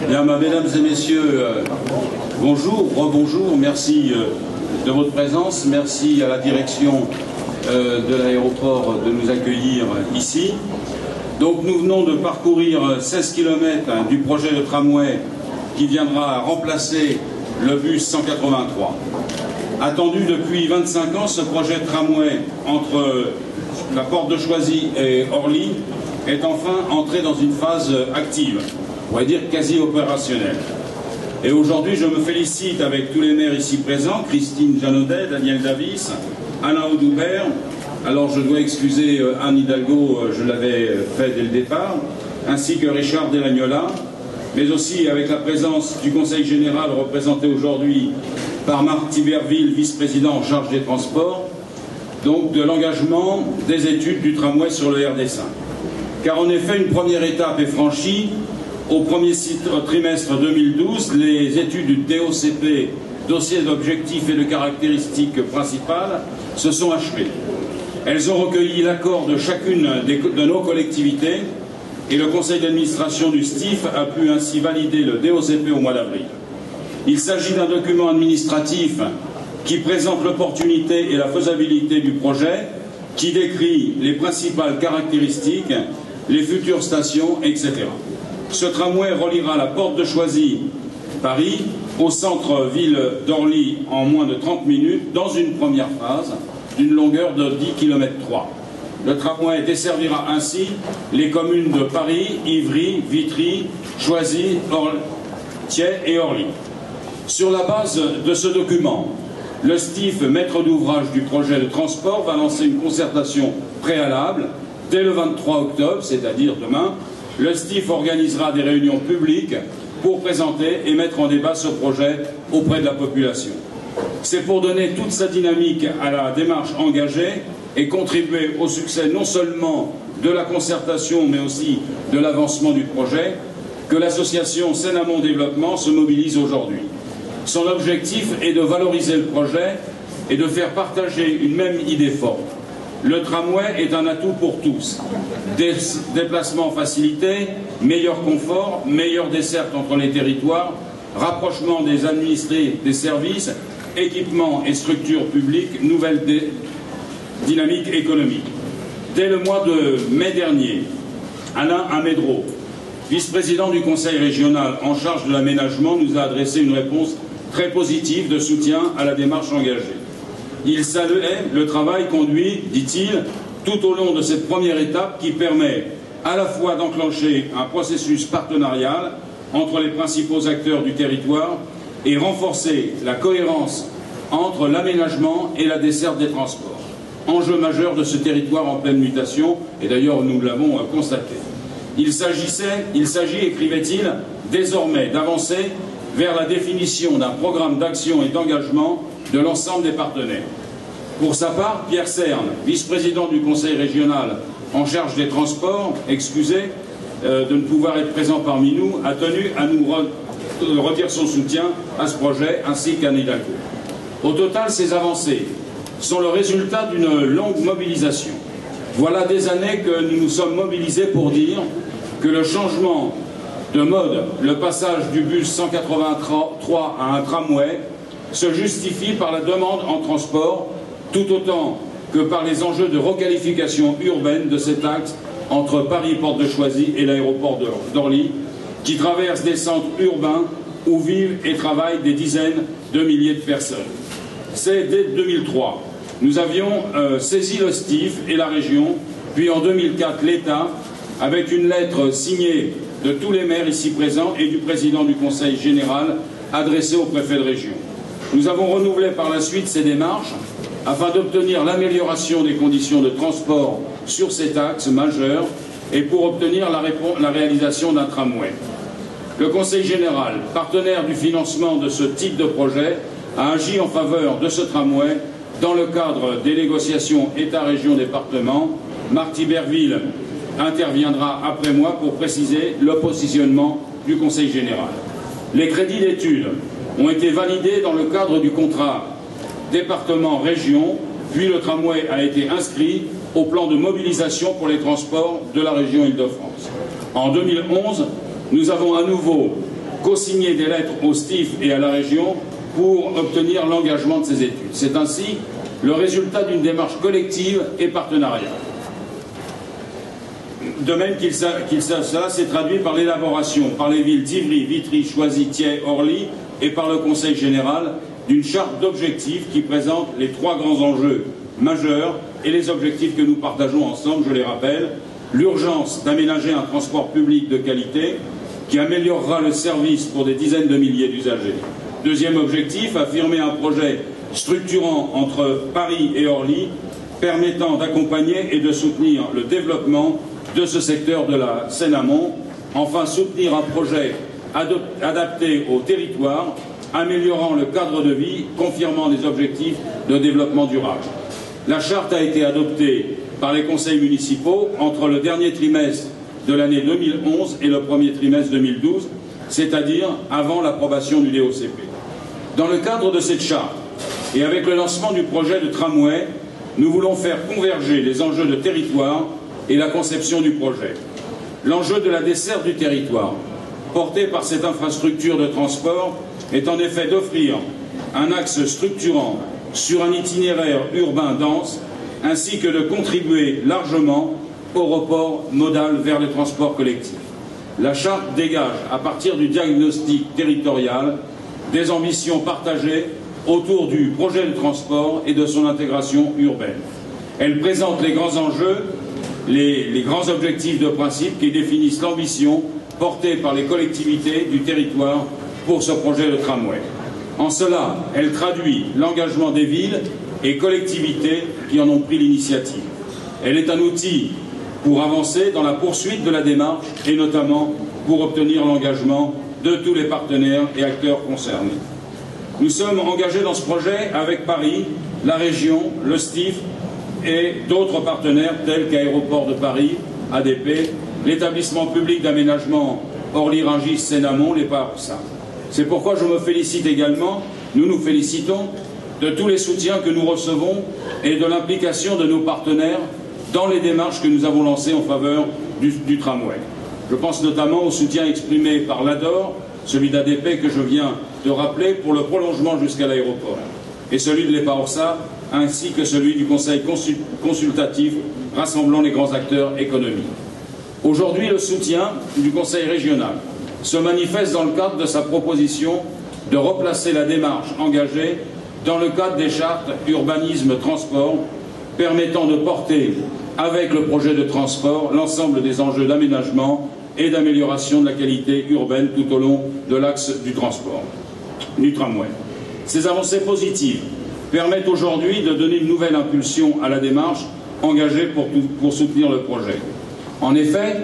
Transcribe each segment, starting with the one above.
Bien, mesdames et messieurs, bonjour, rebonjour, merci de votre présence, merci à la direction de l'aéroport de nous accueillir ici. Donc nous venons de parcourir 16 km du projet de tramway qui viendra remplacer le bus 183. Attendu depuis 25 ans, ce projet de tramway entre la porte de Choisy et Orly est enfin entré dans une phase active, on va dire quasi opérationnelle. Et aujourd'hui, je me félicite avec tous les maires ici présents, Christine Janaudet, Daniel Davis, Alain Audoubert. Alors je dois excuser Anne Hidalgo, je l'avais fait dès le départ, ainsi que Richard Delagnola, mais aussi avec la présence du Conseil général représenté aujourd'hui par Marc Tiberville, vice-président en charge des transports, donc de l'engagement des études du tramway sur le RD5. Car en effet, une première étape est franchie. Au premier trimestre 2012, les études du DOCP, dossier d'objectifs et de caractéristiques principales, se sont achevées. Elles ont recueilli l'accord de chacune de nos collectivités et le conseil d'administration du STIF a pu ainsi valider le DOCP au mois d'avril. Il s'agit d'un document administratif qui présente l'opportunité et la faisabilité du projet, qui décrit les principales caractéristiques, les futures stations, etc. Ce tramway reliera la porte de Choisy, Paris, au centre-ville d'Orly en moins de 30 minutes, dans une première phase d'une longueur de 10 km 3. Le tramway desservira ainsi les communes de Paris, Ivry, Vitry, Choisy, Thiais et Orly. Sur la base de ce document, le STIF, maître d'ouvrage du projet de transport, va lancer une concertation préalable dès le 23 octobre, c'est-à-dire demain. Le STIF organisera des réunions publiques pour présenter et mettre en débat ce projet auprès de la population. C'est pour donner toute sa dynamique à la démarche engagée et contribuer au succès non seulement de la concertation mais aussi de l'avancement du projet que l'association Seine-Amont Développement se mobilise aujourd'hui. Son objectif est de valoriser le projet et de faire partager une même idée forte. Le tramway est un atout pour tous. Déplacements facilités, meilleur confort, meilleure desserte entre les territoires, rapprochement des administrés des services, équipements et structures publiques, nouvelle dynamique économique. Dès le mois de mai dernier, Alain Amédro, vice-président du Conseil régional en charge de l'aménagement, nous a adressé une réponse très positive de soutien à la démarche engagée. Il saluait le travail conduit, dit-il, tout au long de cette première étape qui permet à la fois d'enclencher un processus partenarial entre les principaux acteurs du territoire et renforcer la cohérence entre l'aménagement et la desserte des transports. Enjeu majeur de ce territoire en pleine mutation, et d'ailleurs nous l'avons constaté. Il s'agit, écrivait-il, désormais d'avancer vers la définition d'un programme d'action et d'engagement de l'ensemble des partenaires. Pour sa part, Pierre Cerne, vice-président du Conseil régional en charge des transports, excusé de ne pouvoir être présent parmi nous, a tenu à nous redire son soutien à ce projet, ainsi qu'à Hidalgo. Au total, ces avancées sont le résultat d'une longue mobilisation. Voilà des années que nous nous sommes mobilisés pour dire que le changement de mode, le passage du bus 183 à un tramway, se justifie par la demande en transport, tout autant que par les enjeux de requalification urbaine de cet axe entre Paris, porte de Choisy et l'aéroport d'Orly, qui traverse des centres urbains où vivent et travaillent des dizaines de milliers de personnes. C'est dès 2003. Nous avions saisi le STIF et la région, puis en 2004 l'État, avec une lettre signée de tous les maires ici présents et du président du Conseil général adressée au préfet de région. Nous avons renouvelé par la suite ces démarches afin d'obtenir l'amélioration des conditions de transport sur cet axe majeur et pour obtenir la réalisation d'un tramway. Le Conseil général, partenaire du financement de ce type de projet, a agi en faveur de ce tramway dans le cadre des négociations État-région-département. Marc Tiberville interviendra après moi pour préciser le positionnement du Conseil général. Les crédits d'études ont été validés dans le cadre du contrat département-région, puis le tramway a été inscrit au plan de mobilisation pour les transports de la région Île-de-France. En 2011, nous avons à nouveau co-signé des lettres au STIF et à la région pour obtenir l'engagement de ces études. C'est ainsi le résultat d'une démarche collective et partenariale. De même cela s'est traduit par l'élaboration par les villes d'Ivry, Vitry, Choisy, Thiais, Orly et par le Conseil général d'une charte d'objectifs qui présente les 3 grands enjeux majeurs et les objectifs que nous partageons ensemble, je les rappelle. L'urgence d'aménager un transport public de qualité qui améliorera le service pour des dizaines de milliers d'usagers. Deuxième objectif, affirmer un projet structurant entre Paris et Orly permettant d'accompagner et de soutenir le développement de ce secteur de la Seine-Amont. Enfin, soutenir un projet adapté au territoire, améliorant le cadre de vie, confirmant les objectifs de développement durable. La charte a été adoptée par les conseils municipaux entre le dernier trimestre de l'année 2011 et le premier trimestre 2012, c'est-à-dire avant l'approbation du DOCP. Dans le cadre de cette charte, et avec le lancement du projet de tramway, nous voulons faire converger les enjeux de territoire et la conception du projet. L'enjeu de la desserte du territoire, porté par cette infrastructure de transport, est en effet d'offrir un axe structurant sur un itinéraire urbain dense, ainsi que de contribuer largement au report modal vers les transports collectifs. La charte dégage, à partir du diagnostic territorial, des ambitions partagées autour du projet de transport et de son intégration urbaine. Elle présente les grands enjeux, les grands objectifs de principe qui définissent l'ambition portée par les collectivités du territoire pour ce projet de tramway. En cela, elle traduit l'engagement des villes et collectivités qui en ont pris l'initiative. Elle est un outil pour avancer dans la poursuite de la démarche et notamment pour obtenir l'engagement de tous les partenaires et acteurs concernés. Nous sommes engagés dans ce projet avec Paris, la région, le STIF et d'autres partenaires tels qu'Aéroports de Paris, ADP, l'établissement public d'aménagement Orly-Rungis Seine-Amont, les PARSA. C'est pourquoi je me félicite également, nous nous félicitons de tous les soutiens que nous recevons et de l'implication de nos partenaires dans les démarches que nous avons lancées en faveur du tramway. Je pense notamment au soutien exprimé par l'ADOR, celui d'ADP que je viens de rappeler pour le prolongement jusqu'à l'aéroport, et celui de l'EPAORSA, ainsi que celui du Conseil consultatif rassemblant les grands acteurs économiques. Aujourd'hui, le soutien du Conseil régional se manifeste dans le cadre de sa proposition de replacer la démarche engagée dans le cadre des chartes urbanisme-transport, permettant de porter, avec le projet de transport, l'ensemble des enjeux d'aménagement et d'amélioration de la qualité urbaine tout au long de l'axe du transport, du tramway. Ces avancées positives permettent aujourd'hui de donner une nouvelle impulsion à la démarche engagée pour soutenir le projet. En effet,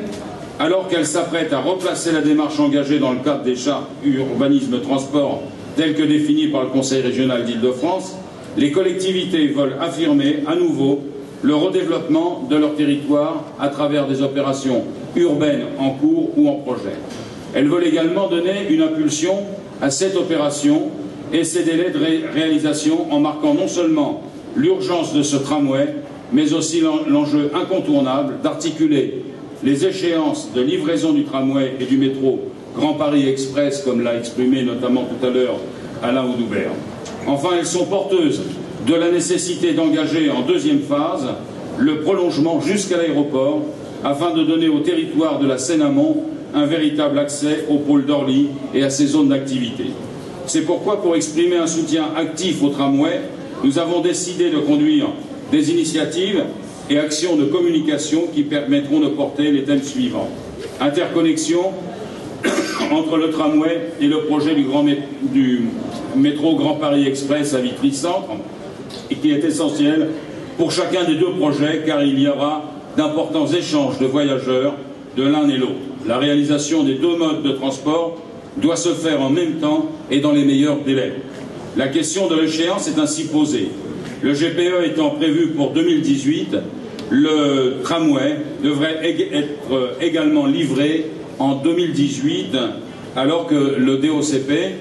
alors qu'elle s'apprête à replacer la démarche engagée dans le cadre des chartes urbanisme-transport telles que définies par le Conseil régional d'Île-de-France, les collectivités veulent affirmer à nouveau le redéveloppement de leur territoire à travers des opérations urbaines en cours ou en projet. Elles veulent également donner une impulsion à cette opération et ses délais de réalisation en marquant non seulement l'urgence de ce tramway, mais aussi l'enjeu incontournable d'articuler les échéances de livraison du tramway et du métro Grand Paris Express, comme l'a exprimé notamment tout à l'heure Alain Audoubert. Enfin, elles sont porteuses de la nécessité d'engager en deuxième phase le prolongement jusqu'à l'aéroport afin de donner au territoire de la Seine-Amont un véritable accès au pôle d'Orly et à ses zones d'activité. C'est pourquoi, pour exprimer un soutien actif au tramway, nous avons décidé de conduire des initiatives et actions de communication qui permettront de porter les thèmes suivants. Interconnexion entre le tramway et le projet du métro Grand Paris Express à Vitry-Centre, et qui est essentiel pour chacun des deux projets, car il y aura d'importants échanges de voyageurs de l'un et l'autre. La réalisation des deux modes de transport doit se faire en même temps et dans les meilleurs délais. La question de l'échéance est ainsi posée. Le GPE étant prévu pour 2018, le tramway devrait être également livré en 2018, alors que le DOCP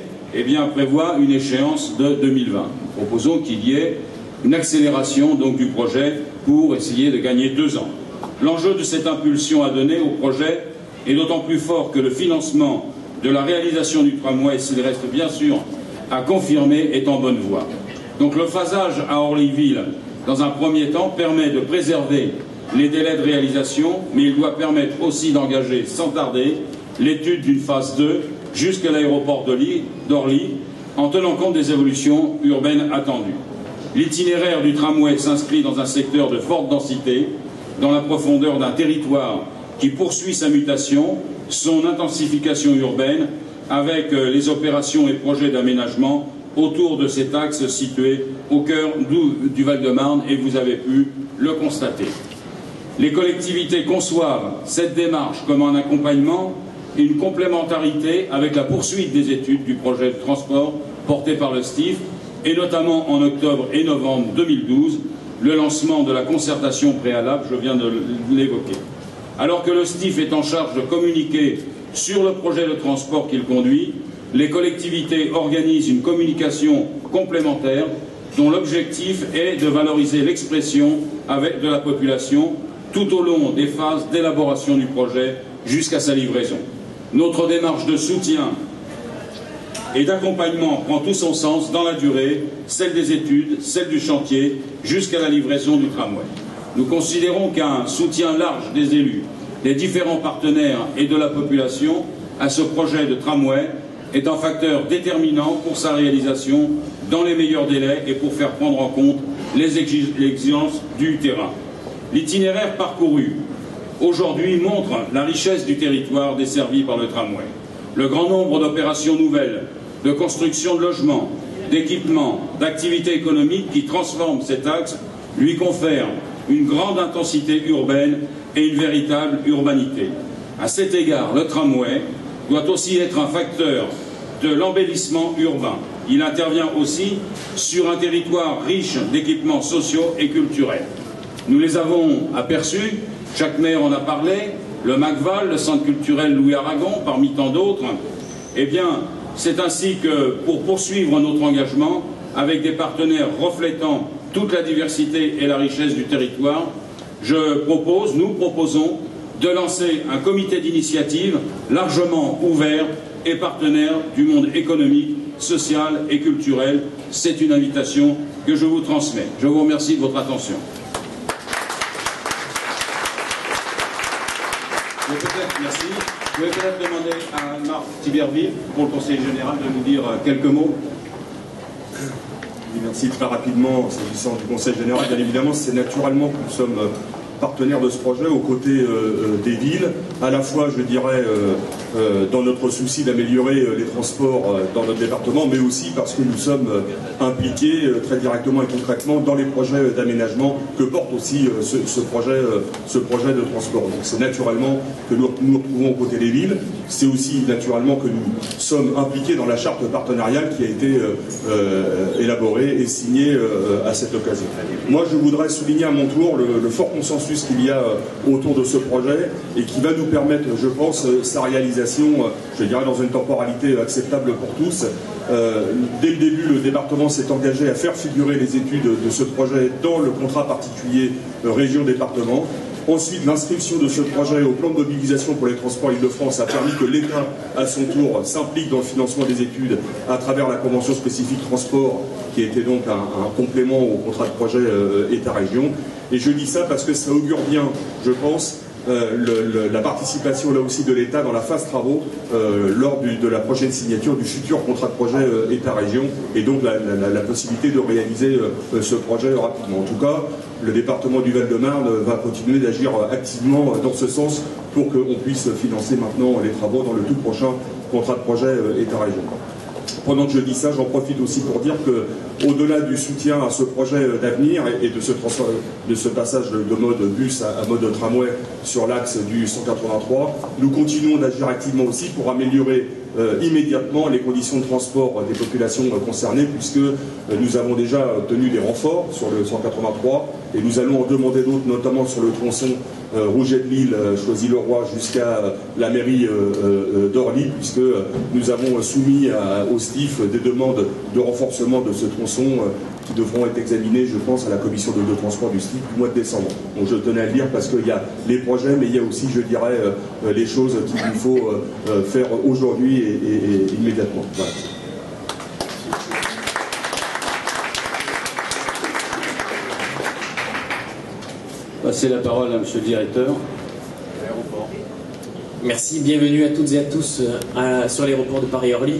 prévoit une échéance de 2020. Nous proposons qu'il y ait une accélération donc du projet pour essayer de gagner 2 ans. L'enjeu de cette impulsion à donner au projet est d'autant plus fort que le financement de la réalisation du tramway, s'il reste bien sûr à confirmer, est en bonne voie. Donc le phasage à Orlyville, dans un premier temps, permet de préserver les délais de réalisation, mais il doit permettre aussi d'engager sans tarder l'étude d'une phase 2 jusqu'à l'aéroport d'Orly, en tenant compte des évolutions urbaines attendues. L'itinéraire du tramway s'inscrit dans un secteur de forte densité, dans la profondeur d'un territoire qui poursuit sa mutation, son intensification urbaine, avec les opérations et projets d'aménagement autour de cet axe situé au cœur du Val-de-Marne, et vous avez pu le constater. Les collectivités conçoivent cette démarche comme un accompagnement et une complémentarité avec la poursuite des études du projet de transport porté par le STIF, et notamment en octobre et novembre 2012, le lancement de la concertation préalable, je viens de l'évoquer. Alors que le STIF est en charge de communiquer sur le projet de transport qu'il conduit, les collectivités organisent une communication complémentaire dont l'objectif est de valoriser l'expression de la population tout au long des phases d'élaboration du projet jusqu'à sa livraison. Notre démarche de soutien et d'accompagnement prend tout son sens dans la durée, celle des études, celle du chantier, jusqu'à la livraison du tramway. Nous considérons qu'un soutien large des élus, des différents partenaires et de la population à ce projet de tramway est un facteur déterminant pour sa réalisation dans les meilleurs délais et pour faire prendre en compte les exigences du terrain. L'itinéraire parcouru aujourd'hui montre la richesse du territoire desservi par le tramway. Le grand nombre d'opérations nouvelles, de construction de logements, d'équipements, d'activités économiques qui transforment cet axe lui confèrent une grande intensité urbaine et une véritable urbanité. À cet égard, le tramway doit aussi être un facteur de l'embellissement urbain. Il intervient aussi sur un territoire riche d'équipements sociaux et culturels. Nous les avons aperçus, chaque maire en a parlé, le MACVAL, le Centre culturel Louis Aragon, parmi tant d'autres. Eh bien, c'est ainsi que, pour poursuivre notre engagement, avec des partenaires reflétant toute la diversité et la richesse du territoire, nous proposons de lancer un comité d'initiative largement ouvert et partenaire du monde économique, social et culturel. C'est une invitation que je vous transmets. Je vous remercie de votre attention. Je vais peut-être demander à Marc Tiberville, pour le Conseil général, de nous dire quelques mots. Merci. Très rapidement, s'agissant du Conseil général, bien évidemment, c'est naturellement que nous sommes partenaires de ce projet aux côtés des villes, à la fois, je dirais, dans notre souci d'améliorer les transports dans notre département, mais aussi parce que nous sommes impliqués très directement et concrètement dans les projets d'aménagement que porte aussi ce projet de transport. Donc c'est naturellement que nous nous retrouvons aux côtés des villes, c'est aussi naturellement que nous sommes impliqués dans la charte partenariale qui a été élaborée et signée à cette occasion. Moi, je voudrais souligner à mon tour le fort consensus qu'il y a autour de ce projet et qui va nous permettre, je pense, sa réalisation, je dirais, dans une temporalité acceptable pour tous. Dès le début, le département s'est engagé à faire figurer les études de ce projet dans le contrat particulier région-département. Ensuite, l'inscription de ce projet au plan de mobilisation pour les transports Île-de-France a permis que l'État, à son tour, s'implique dans le financement des études à travers la convention spécifique transport, qui était donc un complément au contrat de projet État-région. Et je dis ça parce que ça augure bien, je pense, la participation là aussi de l'État dans la phase travaux lors de la prochaine signature du futur contrat de projet État-région, et donc la possibilité de réaliser ce projet rapidement. En tout cas, le département du Val-de-Marne va continuer d'agir activement dans ce sens pour qu'on puisse financer maintenant les travaux dans le tout prochain contrat de projet État-région. Pendant que je dis ça, j'en profite aussi pour dire que, au-delà du soutien à ce projet d'avenir et de ce passage de mode bus à mode tramway sur l'axe du 183, nous continuons d'agir activement aussi pour améliorer immédiatement les conditions de transport des populations concernées, puisque nous avons déjà obtenu des renforts sur le 183 et nous allons en demander d'autres, notamment sur le tronçon Rouget de Lille, Choisy-le-Roi jusqu'à la mairie d'Orly, puisque nous avons soumis au STIF des demandes de renforcement de ce tronçon qui devront être examinées, je pense, à la commission de transport du STIF du mois de décembre. Donc je tenais à le dire parce qu'il y a les projets, mais il y a aussi, je dirais, les choses qu'il nous faut faire aujourd'hui et immédiatement. Voilà. Passer la parole à Monsieur le Directeur. Merci, bienvenue à toutes et à tous sur l'aéroport de Paris-Orly.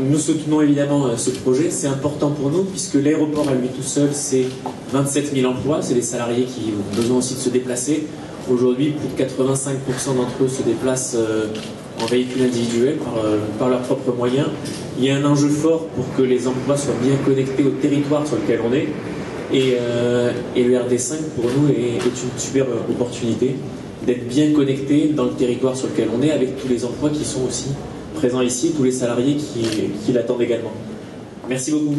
Nous soutenons évidemment ce projet, c'est important pour nous puisque l'aéroport à lui tout seul c'est 27 000 emplois, c'est des salariés qui ont besoin aussi de se déplacer. Aujourd'hui, plus de 85% d'entre eux se déplacent en véhicule individuel par leurs propres moyens. Il y a un enjeu fort pour que les emplois soient bien connectés au territoire sur lequel on est. Et le RD5 pour nous est une super opportunité d'être bien connecté dans le territoire sur lequel on est avec tous les emplois qui sont aussi présents ici, tous les salariés qui l'attendent également. Merci beaucoup.